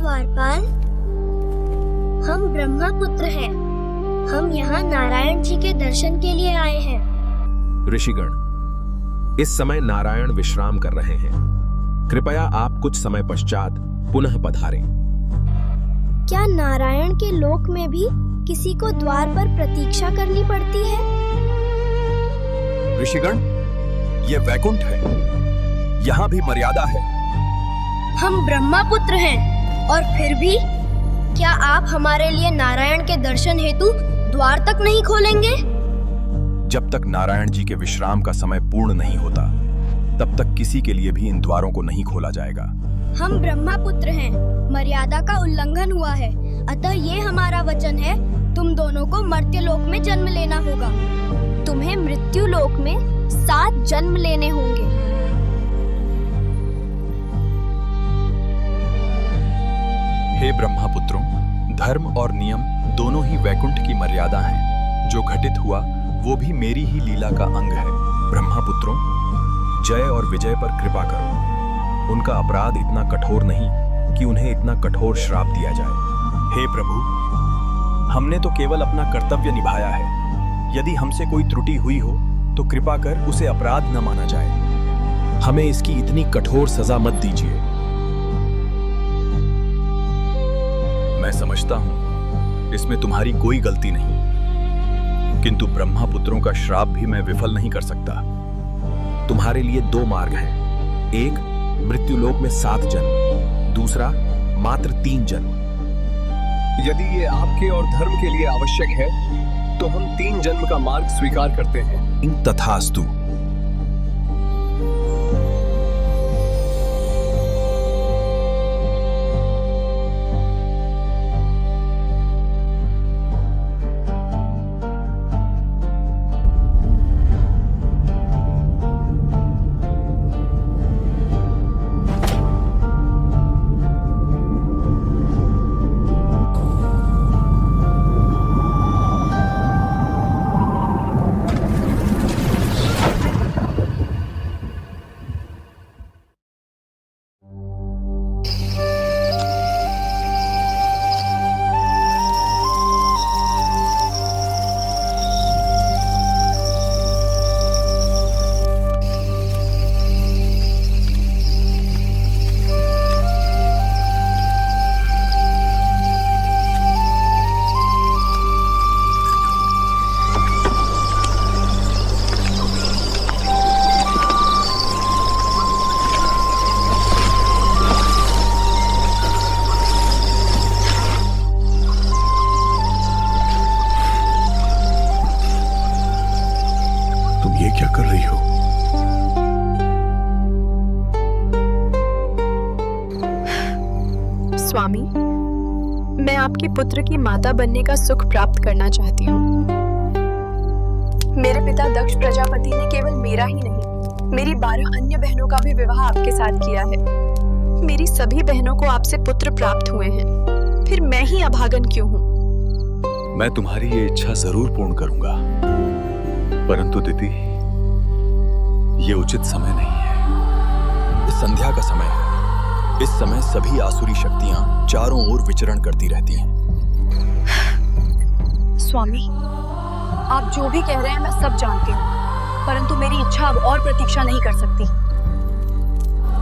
द्वारपाल, हम ब्रह्मपुत्र हैं। हम यहाँ नारायण जी के दर्शन के लिए आए हैं। ऋषिगण, इस समय नारायण विश्राम कर रहे हैं। कृपया आप कुछ समय पश्चात पुनः पधारें। क्या नारायण के लोक में भी किसी को द्वार पर प्रतीक्षा करनी पड़ती है? ऋषिगण, ये वैकुंठ है। यहाँ भी मर्यादा है। हम ब्रह्मपुत्र हैं और फिर भी क्या आप हमारे लिए नारायण के दर्शन हेतु द्वार तक नहीं खोलेंगे? जब तक नारायण जी के विश्राम का समय पूर्ण नहीं होता, तब तक किसी के लिए भी इन द्वारों को नहीं खोला जाएगा। हम ब्रह्मपुत्र हैं। मर्यादा का उल्लंघन हुआ है, अतः ये हमारा वचन है, तुम दोनों को मर्त्य लोक में जन्म लेना होगा। तुम्हें मृत्यु लोक में 7 जन्म लेने होंगे। हे ब्रह्मपुत्रों, धर्म और नियम दोनों ही वैकुंठ की मर्यादा हैं। जो घटित हुआ वो भी मेरी ही लीला का अंग है। ब्रह्मपुत्रों, जय और विजय पर कृपा करो। उनका अपराध इतना कठोर नहीं कि उन्हें इतना कठोर श्राप दिया जाए। हे प्रभु, हमने तो केवल अपना कर्तव्य निभाया है। यदि हमसे कोई त्रुटि हुई हो तो कृपा कर उसे अपराध न माना जाए। हमें इसकी इतनी कठोर सजा मत दीजिए। मैं समझता हूं इसमें तुम्हारी कोई गलती नहीं, किंतु ब्रह्मपुत्रों का श्राप भी मैं विफल नहीं कर सकता। तुम्हारे लिए 2 मार्ग हैं। एक, मृत्युलोक में 7 जन्म। दूसरा, मात्र 3 जन्म। यदि ये आपके और धर्म के लिए आवश्यक है तो हम 3 जन्म का मार्ग स्वीकार करते हैं। तथास्तु। क्या कर रही हो? स्वामी, मैं आपके पुत्र की माता बनने का सुख प्राप्त करना चाहती हूँ। मेरे पिता दक्ष प्रजापति ने केवल मेरा ही नहीं, मेरी 12 अन्य बहनों का भी विवाह आपके साथ किया है। मेरी सभी बहनों को आपसे पुत्र प्राप्त हुए हैं, फिर मैं ही अभागन क्यों हूँ? मैं तुम्हारी ये इच्छा जरूर पूर्ण करूंगा, परंतु दीदी, ये उचित समय नहीं है। इस संध्या का समय है। इस समय सभी आसुरी शक्तियां चारों ओर विचरण करती रहती हैं। स्वामी, आप जो भी कह रहे हैं मैं सब जानती हूँ, परंतु मेरी इच्छा अब और प्रतीक्षा नहीं कर सकती।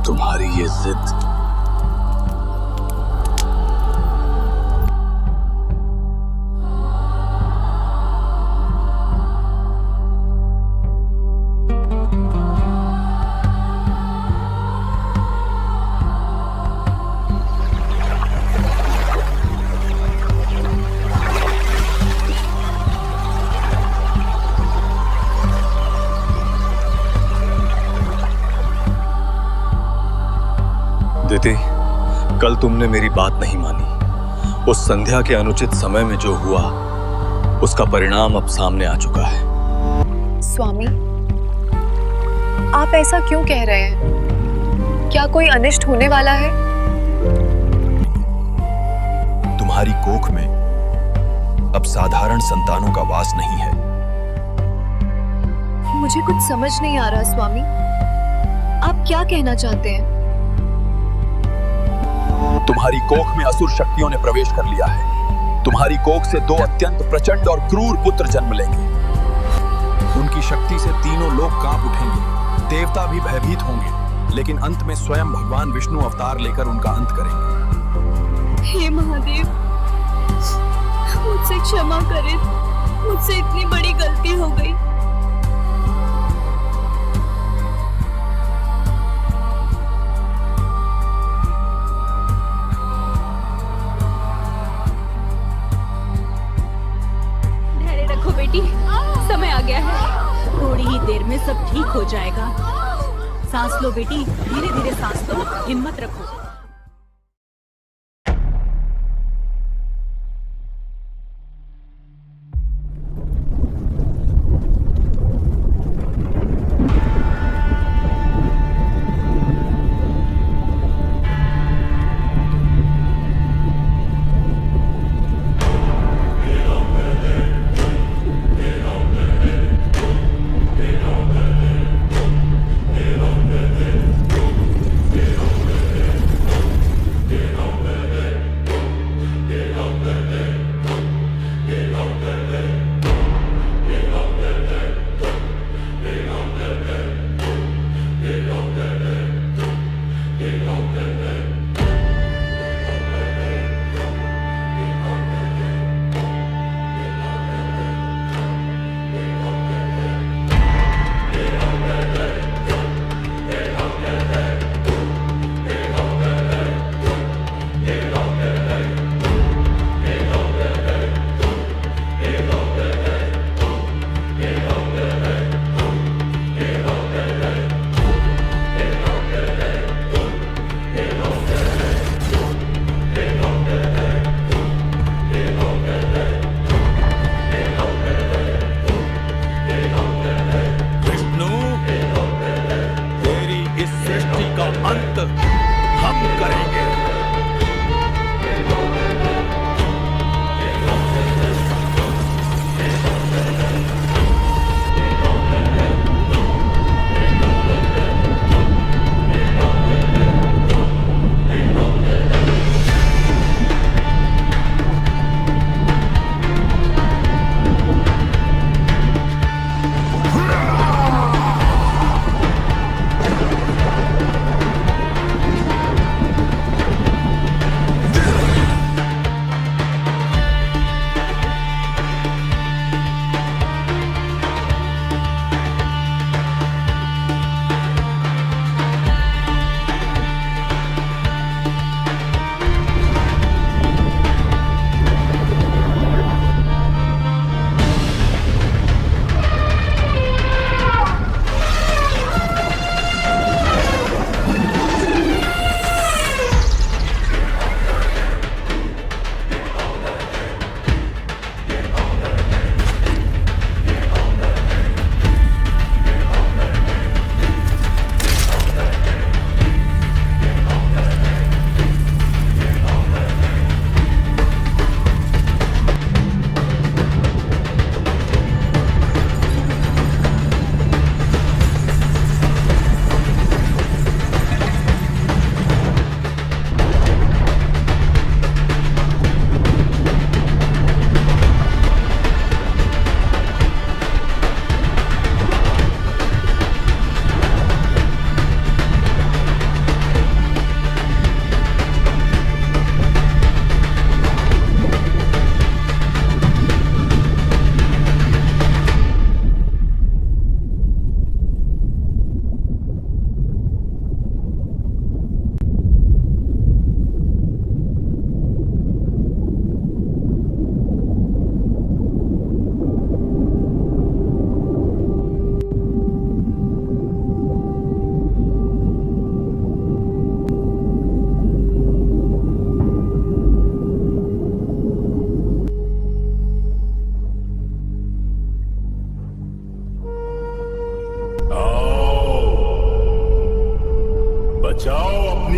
तुम्हारी ये जिद दीदी, कल तुमने मेरी बात नहीं मानी। उस संध्या के अनुचित समय में जो हुआ उसका परिणाम अब सामने आ चुका है। स्वामी, आप ऐसा क्यों कह रहे हैं? क्या कोई अनिष्ट होने वाला है? तुम्हारी कोख में अब साधारण संतानों का वास नहीं है। मुझे कुछ समझ नहीं आ रहा स्वामी, आप क्या कहना चाहते हैं? तुम्हारी कोख में असुर शक्तियों ने प्रवेश कर लिया है। तुम्हारी कोख से 2 अत्यंत प्रचंड और क्रूर पुत्र जन्म लेंगे। उनकी शक्ति से तीनों लोग कांप उठेंगे, देवता भी भयभीत होंगे, लेकिन अंत में स्वयं भगवान विष्णु अवतार लेकर उनका अंत करेंगे। हे महादेव, मुझसे क्षमा करें, मुझसे इतनी बड़ी गलती हो गई। धैर्य रखो बेटी, समय आ गया है। थोड़ी ही देर में सब ठीक हो जाएगा। सांस लो बेटी, धीरे धीरे सांस लो, हिम्मत रखो।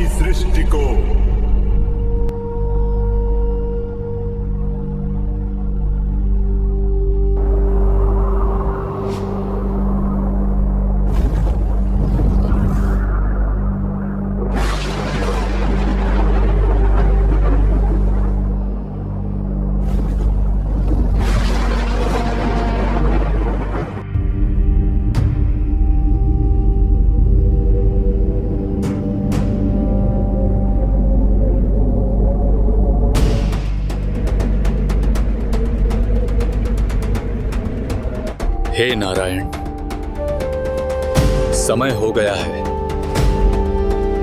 सृष्टि को। हे नारायण, समय हो गया है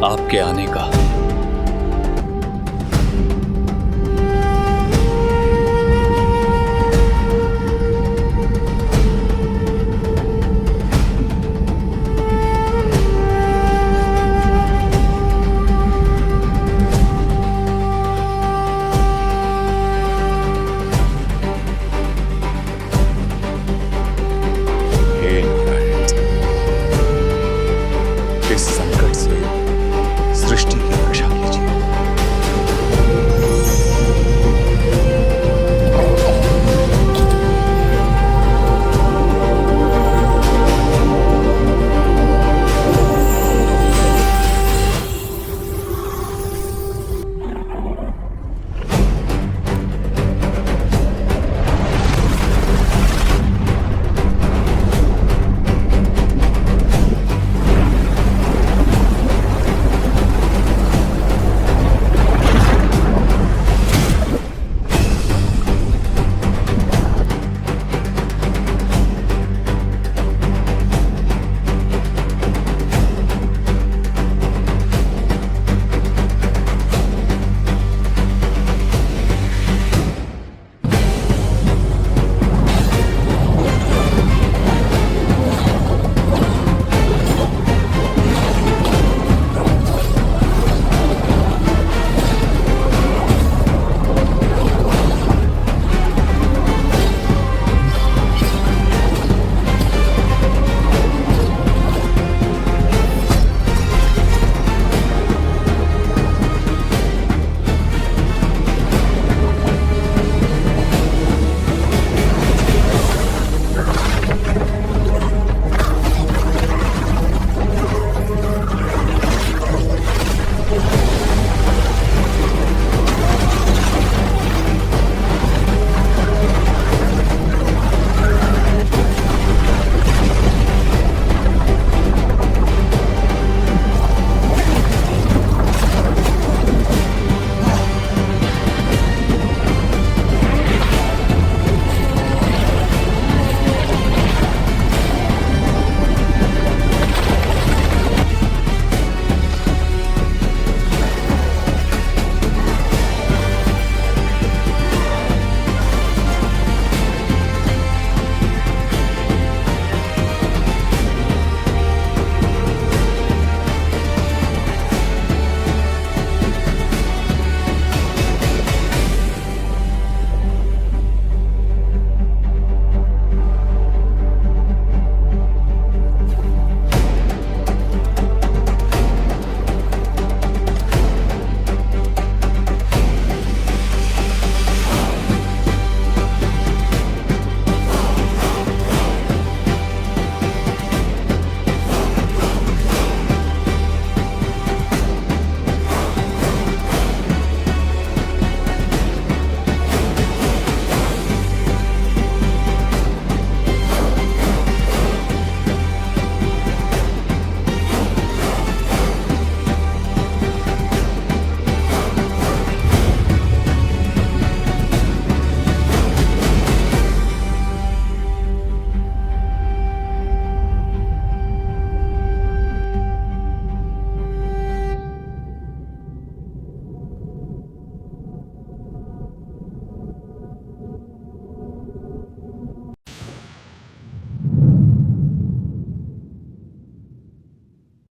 आपके आने का।